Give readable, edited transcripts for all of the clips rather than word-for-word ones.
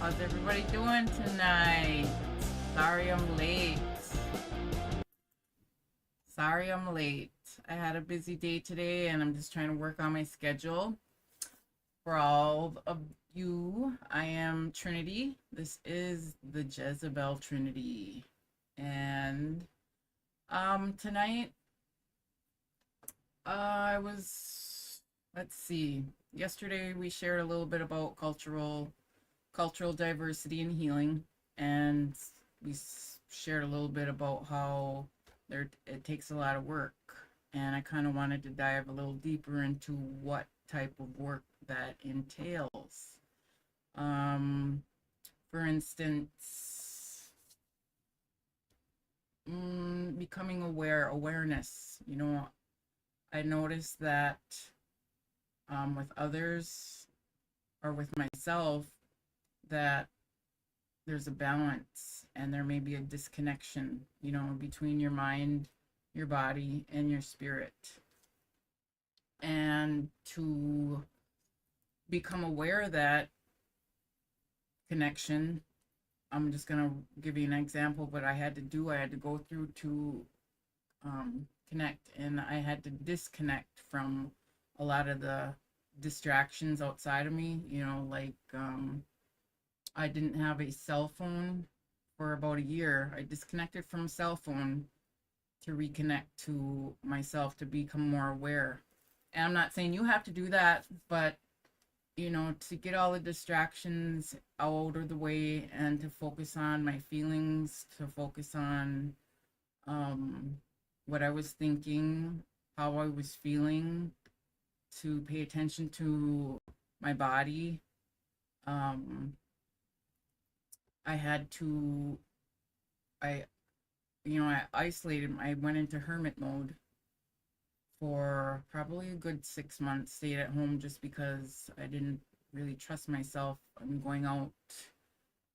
How's everybody doing tonight? Sorry I'm late. Sorry I'm late. I had a busy day today and I'm just trying to work on my schedule. For all of you, I am Trinity. This is the Jezebelle Trinity. And tonight I was let's see. Yesterday we shared a little bit about cultural diversity and healing, and we shared a little bit about how it takes a lot of work, and I kind of wanted to dive a little deeper into what type of work that entails. Um, for instance, becoming awareness. I noticed that with others or with myself that there's a balance and there may be a disconnection, between your mind, your body, and your spirit. And to become aware of that connection, I'm just going to give you an example. What I had to go through to connect, and I had to disconnect from a lot of the distractions outside of me, like I didn't have a cell phone for about a year. I disconnected from a cell phone to reconnect to myself, to become more aware. And I'm not saying you have to do that, but to get all the distractions out of the way and to focus on my feelings, to focus on um, what I was thinking, how I was feeling, to pay attention to my body. Um, I had to, I I isolated. I went into hermit mode for probably a good 6 months. Stayed at home just because I didn't really trust myself. I'm going out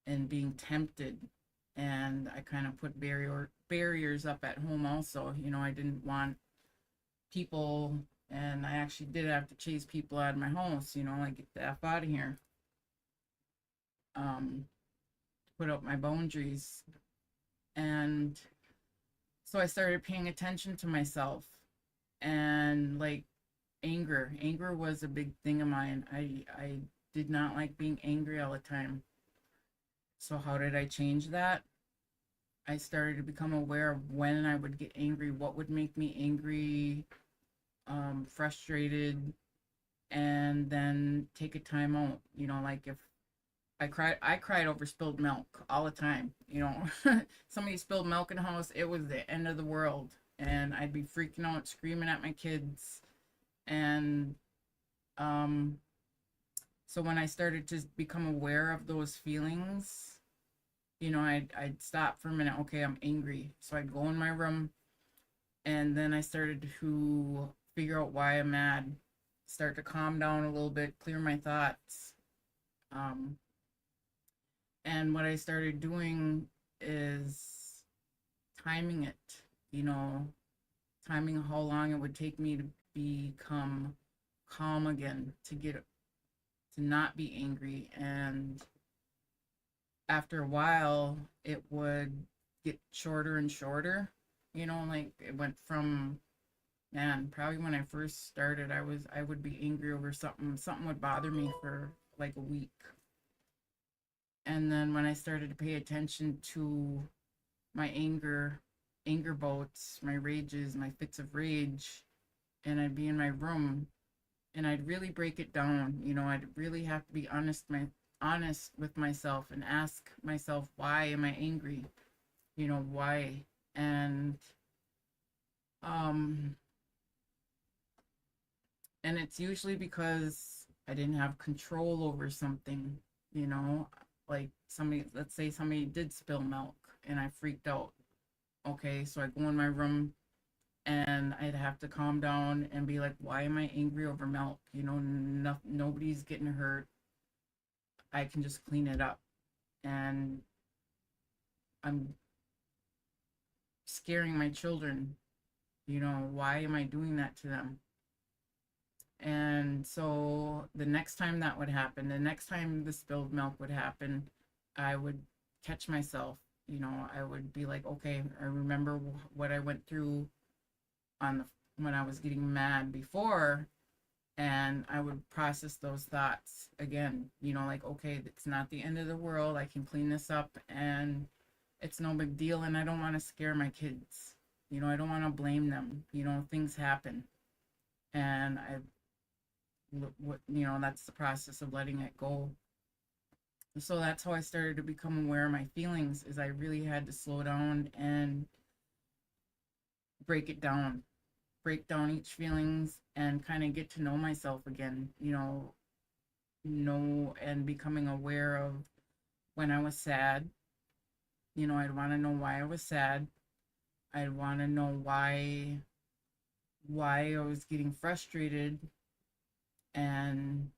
and being tempted, and I kind of put barriers up at home. Also, I didn't want people, and I actually did have to chase people out of my house. Like, get the f out of here. Um, put up my boundaries, and so I started paying attention to myself, and like anger was a big thing of mine. I did not like being angry all the time. So how did I change that? I started to become aware of when I would get angry, what would make me angry, frustrated, and then take a time out. Like if I cried over spilled milk all the time. Somebody spilled milk in the house, it was the end of the world. And I'd be freaking out, screaming at my kids. And um, so when I started to become aware of those feelings, I'd stop for a minute. Okay, I'm angry. So I'd go in my room, and then I started to figure out why I'm mad, start to calm down a little bit, clear my thoughts. Um, and what I started doing is timing it, you know, timing how long it would take me to become calm again, to not be angry. And after a while, it would get shorter and shorter. Like it went from, man, probably when I first started, I would be angry over something. Something would bother me for like a week. And then when I started to pay attention to my anger bouts, my rages, my fits of rage, and I'd be in my room and I'd really break it down. I'd really have to be honest with myself and ask myself, why am I angry? Why? And um and it's usually because I didn't have control over something, you know, like somebody, let's say somebody did spill milk and I freaked out. Okay, so I go in my room and I'd have to calm down and be like, why am I angry over milk? Nobody's getting hurt. I can just clean it up. And I'm scaring my children. Why am I doing that to them? And so the next time that would happen, the next time the spilled milk would happen, I would catch myself. I would be like, okay, I remember what I went through on the when I was getting mad before, and I would process those thoughts again. Like, okay, it's not the end of the world. I can clean this up, and it's no big deal. And I don't want to scare my kids. I don't want to blame them. Things happen, and that's the process of letting it go. So that's how I started to become aware of my feelings. Is I really had to slow down and break it down, break down each feelings, and kind of get to know myself again. Know and becoming aware of when I was sad. I'd want to know why I was sad. I'd want to know why I was getting frustrated, and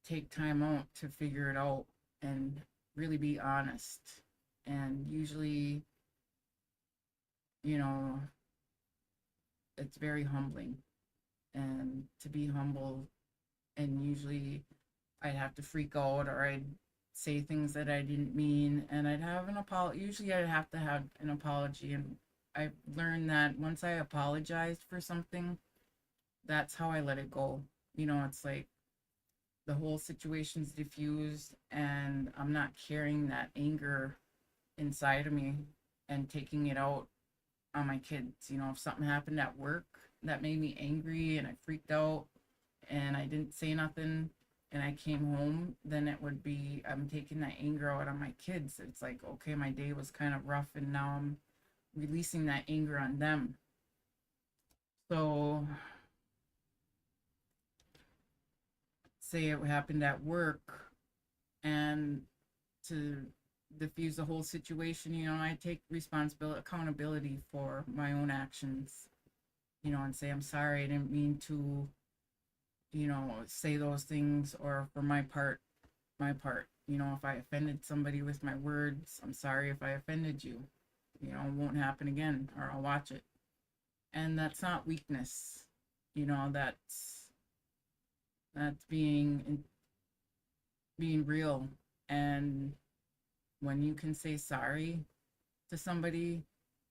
take time out to figure it out and really be honest. And usually, you know, it's very humbling, and to be humble, and usually I'd have to freak out, or I'd say things that I didn't mean, and I'd have an apology. Usually I'd have to have an apology, and I learned that once I apologized for something, that's how I let it go. It's like the whole situation's diffused, and I'm not carrying that anger inside of me and taking it out on my kids. If something happened at work that made me angry and I freaked out and I didn't say nothing and I came home, then it would be I'm taking that anger out on my kids. It's like, okay, my day was kind of rough, and now I'm releasing that anger on them. So, say it happened at work, and to diffuse the whole situation, I take responsibility, accountability for my own actions, and say, I'm sorry, I didn't mean to, say those things, or for my part, if I offended somebody with my words, I'm sorry if I offended you. It won't happen again, or I'll watch it. And that's not weakness. That's being real. And when you can say sorry to somebody,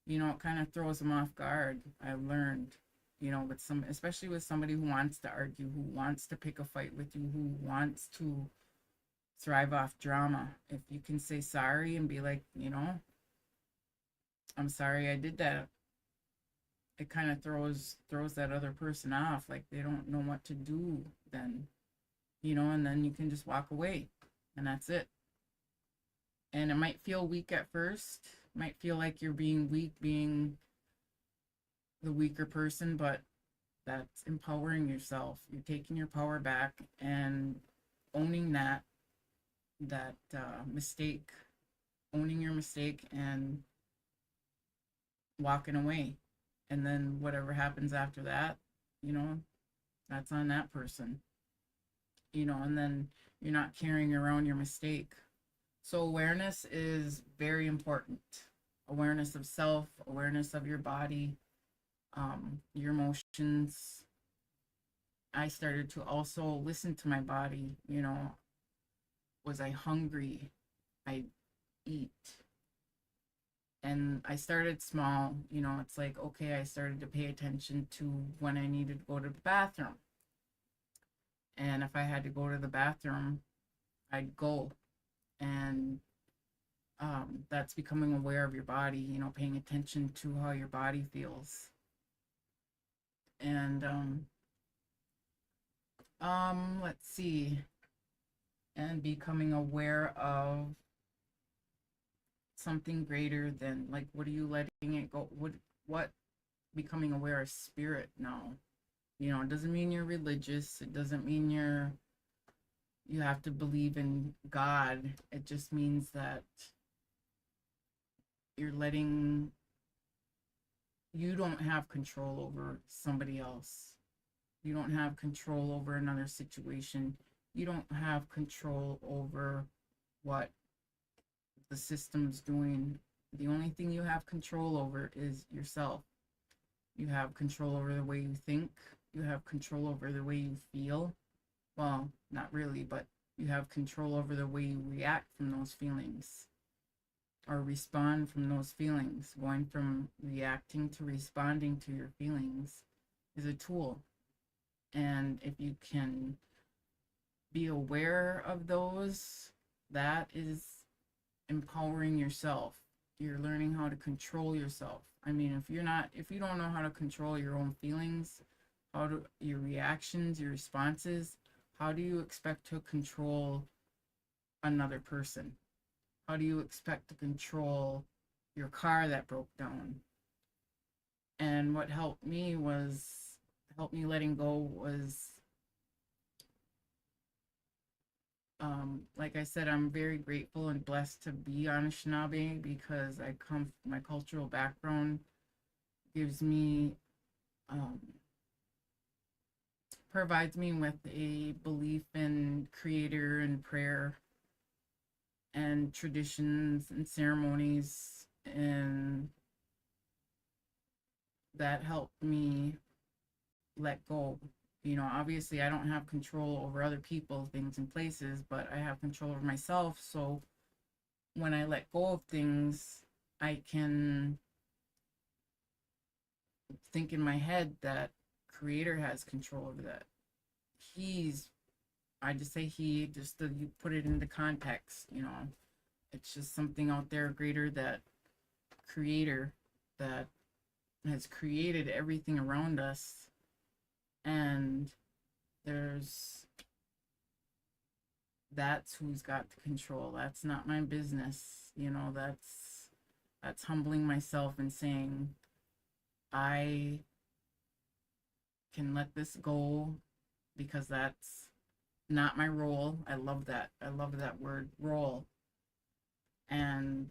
it kind of throws them off guard. I learned, with especially with somebody who wants to argue, who wants to pick a fight with you, who wants to thrive off drama. If you can say sorry and be like, I'm sorry I did that, it kind of throws that other person off. Like, they don't know what to do then, and then you can just walk away, and that's it. And it might feel weak at first, might feel like you're being weak, being the weaker person, but that's empowering yourself. You're taking your power back and owning that mistake, owning your mistake, and walking away. And then whatever happens after that, you know, that's on that person. And then you're not carrying around your mistake. So awareness is very important. Awareness of self, awareness of your body, your emotions. I started to also listen to my body. Was I hungry? I eat. And I started small. It's like, okay, I started to pay attention to when I needed to go to the bathroom. And if I had to go to the bathroom, I'd go. And that's becoming aware of your body, paying attention to how your body feels. And let's see. And becoming aware of something greater than, like, what are you letting it go? What becoming aware of spirit now? It doesn't mean you're religious. It doesn't mean you have to believe in God. It just means that you're letting you don't have control over somebody else. You don't have control over another situation. You don't have control over what the system's doing. The only thing you have control over is yourself. You have control over the way you think. You have control over the way you feel. Well, not really, but you have control over the way you react from those feelings or respond from those feelings. Going from reacting to responding to your feelings is a tool. And if you can be aware of those, that is empowering yourself. You're learning how to control yourself. I mean, if you don't know how to control your own feelings, your reactions, your responses, how do you expect to control another person? How do you expect to control your car that broke down? And what helped me letting go was, like I said, I'm very grateful and blessed to be Anishinaabe because my cultural background gives me, um, provides me with a belief in creator and prayer and traditions and ceremonies, and that helped me let go. Obviously I don't have control over other people, things, and places, but I have control over myself. So when I let go of things, I can think in my head that creator has control over that. He's I just say he, just to you put it into context. It's just something out there greater, that creator that has created everything around us. And there's that's who's got the control. That's not my business. That's humbling myself and saying I can let this go because that's not my role. I love that. I love that word, role. And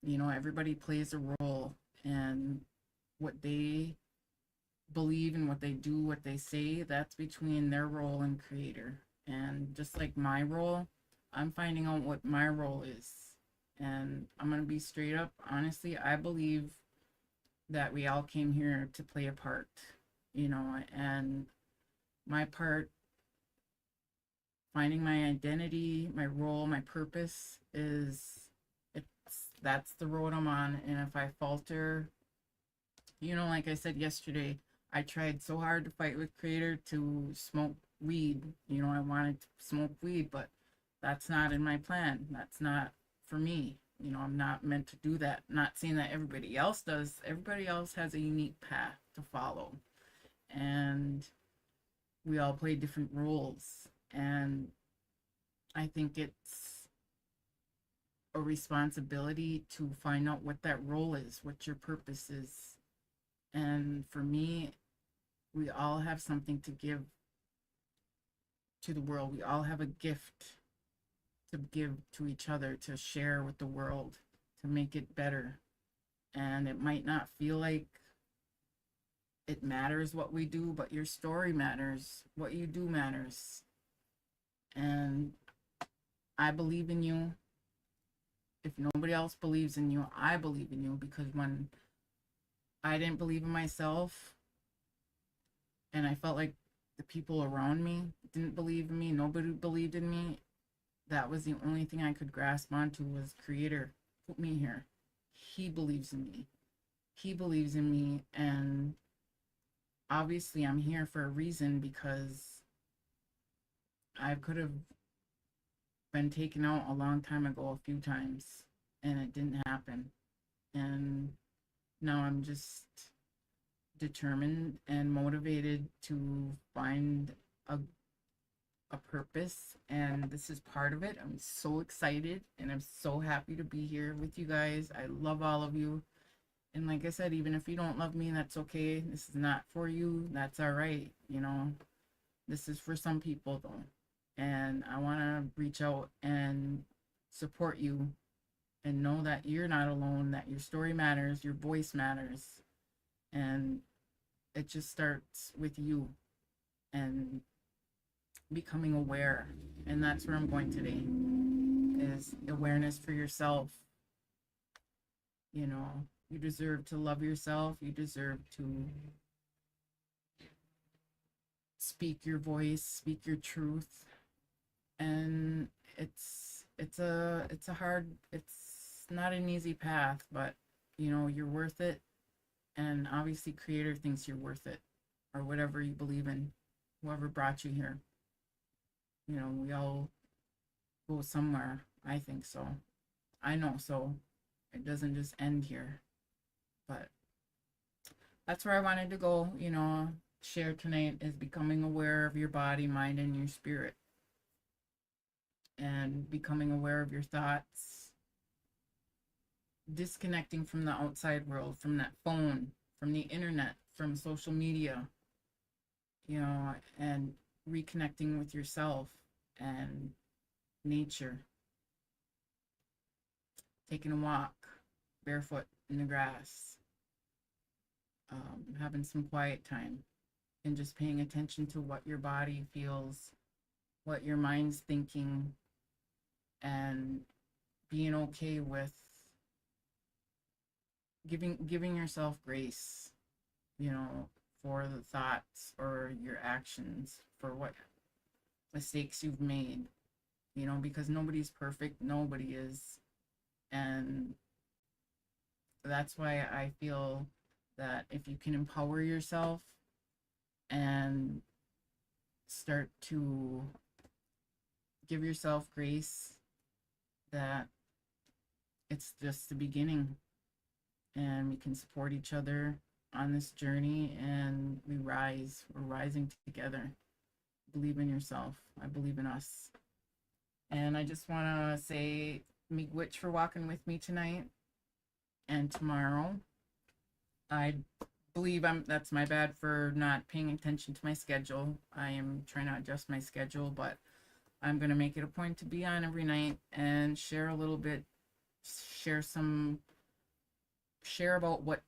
everybody plays a role, and what they believe and what they do, what they say, that's between their role and creator. And just like my role, I'm finding out what my role is. And I'm going to be straight up. Honestly, I believe that we all came here to play a part, and my part, finding my identity, my role, my purpose that's the road I'm on. And if I falter, like I said yesterday, I tried so hard to fight with creator to smoke weed. I wanted to smoke weed, but that's not in my plan. That's not for me. I'm not meant to do that. Not saying that everybody else does. Everybody else has a unique path to follow. And we all play different roles. And I think it's a responsibility to find out what that role is, what your purpose is. And for me, we all have something to give to the world. We all have a gift to give to each other, to share with the world, to make it better. And it might not feel like it matters what we do, but your story matters. What you do matters. And I believe in you. If nobody else believes in you, I believe in you, because when I didn't believe in myself and I felt like the people around me didn't believe in me, nobody believed in me, that was the only thing I could grasp onto was creator put me here. He believes in me. He believes in me. And obviously I'm here for a reason, because I could have been taken out a long time ago, a few times, and it didn't happen. And now I'm just determined and motivated to find a purpose, and this is part of it. I'm so excited and I'm so happy to be here with you guys. I love all of you. And like I said, even if you don't love me, that's okay. This is not for you. That's all right. This is for some people though. And I want to reach out and support you and know that you're not alone, that your story matters, your voice matters. And it just starts with you and becoming aware. And that's where I'm going today, is awareness for yourself. You deserve to love yourself. You deserve to speak your voice, speak your truth. And it's not an easy path, but you know, you're worth it. And obviously creator thinks you're worth it, or whatever you believe in, whoever brought you here. You know, we all go somewhere. I think so. I know so. It doesn't just end here. But that's where I wanted to go, you know, share tonight is becoming aware of your body, mind, and your spirit, and becoming aware of your thoughts, disconnecting from the outside world, from that phone, from the internet, from social media, you know, and reconnecting with yourself and nature, taking a walk barefoot in the grass, having some quiet time, and just paying attention to what your body feels, what your mind's thinking, and being okay with giving yourself grace, you know, for the thoughts or your actions, for what mistakes you've made, you know, because nobody's perfect, nobody is. And that's why I feel that if you can empower yourself and start to give yourself grace, that it's just the beginning, and we can support each other on this journey, and we're rising together. Believe in yourself. I believe in us. And I just want to say miigwech for walking with me tonight and tomorrow. I believe that's my bad for not paying attention to my schedule. I am trying to adjust my schedule, but I'm going to make it a point to be on every night and share a little bit, share about what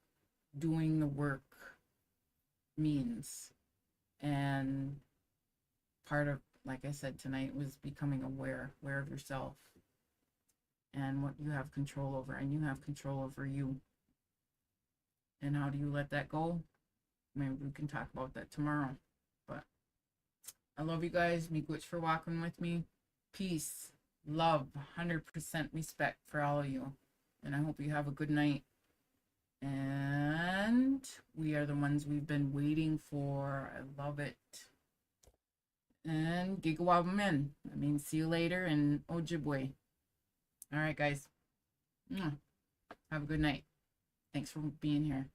doing the work means. And part of, like I said tonight, was becoming aware of yourself and what you have control over, and you have control over you. And how do you let that go? Maybe we can talk about that tomorrow. But I love you guys. Miigwech for walking with me. Peace, love, 100% respect for all of you. And I hope you have a good night. And we are the ones we've been waiting for. I love it. And Gigawabamen. I mean, see you later, and Ojibwe. All right, guys. Have a good night. Thanks for being here.